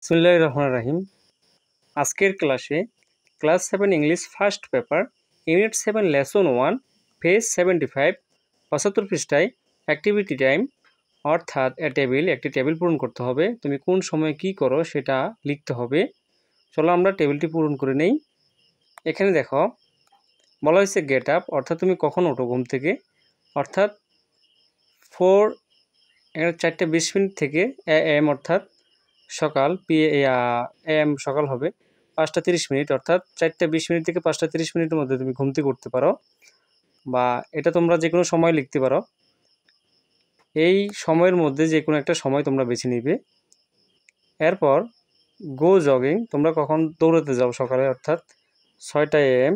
বিসমিল্লাহির রহমানির রহিম। আজকের ক্লাসে class 7 English first paper unit 7 lesson 1 page 75 75 পৃষ্ঠায় অ্যাক্টিভিটি টাইম অর্থাৎ একটি টেবিল পূরণ করতে হবে। তুমি কোন সময় কি করো সেটা লিখতে হবে। চলো আমরা টেবিলটি পূরণ করে নেই। এখানে দেখো বলা হয়েছে গেট আপ অর্থাৎ তুমি কখন ওঠো ঘুম থেকে, অর্থাৎ 4:20 থেকে AM অর্থাৎ সকাল AM সকাল হবে 5:30 অর্থাৎ 4:20 থেকে 5:30 মধ্যে তুমি ঘুম থেকে উঠতে পারো, বা এটা তোমরা যে কোনো সময় লিখতে পারো। এই সময়ের মধ্যে যে কোনো একটা সময় তোমরা বেছে নিবে। এরপর গো জগিং, তোমরা কখন দৌড়াতে যাও সকালে অর্থাৎ 6টা AM।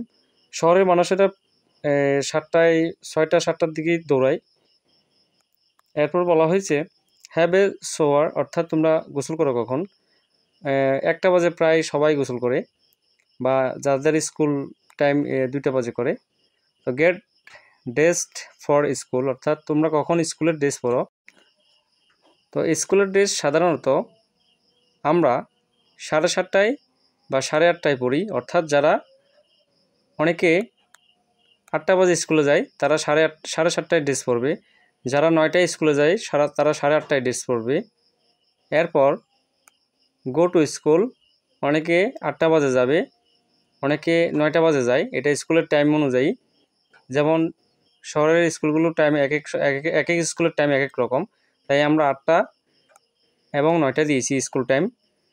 শহরের মানুষেরা 6টার দিকেই দৌড়ায়। এরপর বলা হয়েছে হ্যাভ এ শোয়ার অর্থাৎ তোমরা গোসল করো কখন, 1টা বাজে প্রায় সবাই গোসল করে, বা যাদের স্কুল টাইম 2টা বাজে করে। তো গেট ড্রেসড ফর স্কুল অর্থাৎ তোমরা কখন স্কুলের ড্রেস পরো। তো স্কুলের ড্রেস সাধারণত আমরা 7:30 বা 8:30 পরি, অর্থাৎ যারা অনেকে 8টা বাজে স্কুলে যায় তারা 7:30 ড্রেস পরবে, যারা 9টায় স্কুলে যায় তারা 8:30 ড্রেস পরবে। এরপর গো টু স্কুল, অনেকে 8টা বাজে যাবে, অনেকে 9টা বাজে যায়, এটা স্কুলের টাইম অনুযায়ী। যেমন শহরের স্কুলগুলোর টাইম এক এক স্কুলের টাইম এক এক রকম, তাই আমরা 8টা এবং 9টা দিয়েছি স্কুল টাইম।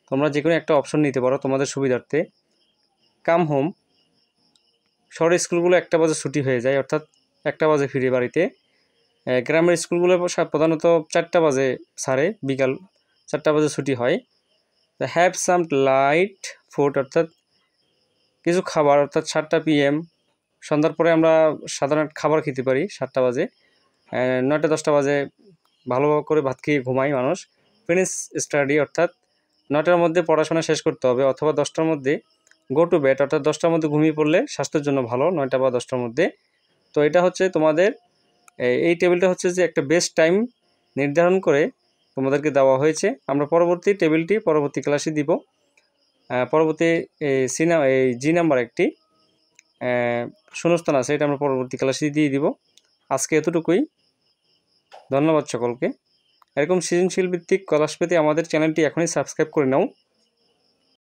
তোমরা যে কোনো একটা অপশন নিতে পারো তোমাদের সুবিধার্থে। কাম হোম, শহরের স্কুলগুলো 1টা বাজে ছুটি হয়ে যায় অর্থাৎ 1টা বাজে ফিরে বাড়িতে। গ্রামের স্কুলগুলো প্রধানত 4টা বাজে ছাড়ে, বিকাল 4টা বাজে ছুটি হয়। হ্যাভ সাম লাইট ফুড অর্থাৎ কিছু খাবার, অর্থাৎ 7টা PM সন্ধ্যার পরে আমরা সাধারণ খাবার খেতে পারি 7টা বাজে। 9টা-10টা বাজে ভালো করে ভাত খেয়ে ঘুমাই মানুষ। ফিনিশ স্টাডি অর্থাৎ 9টার মধ্যে পড়াশোনা শেষ করতে হবে, অথবা 10টার মধ্যে গো টু বেড অর্থাৎ 10টার মধ্যে ঘুমিয়ে পড়লে স্বাস্থ্যের জন্য ভালো, 9টা বা 10টার মধ্যে। তো এটা হচ্ছে তোমাদের এই টেবিলটা হচ্ছে যে একটা বেস্ট টাইম নির্ধারণ করে তোমাদেরকে দেওয়া হয়েছে। আমরা পরবর্তী টেবিলটি পরবর্তী ক্লাসে দিব। পরবর্তী জি নাম্বার একটি শূন্যস্থান আছে, এটা আমরা পরবর্তী ক্লাসে দিয়ে দিব। আজকে এতটুকুই, ধন্যবাদ সকলকে। এরকম সৃজনশীল ভিত্তিক ক্লাস পেতে আমাদের চ্যানেলটি এখনই সাবস্ক্রাইব করে নাও।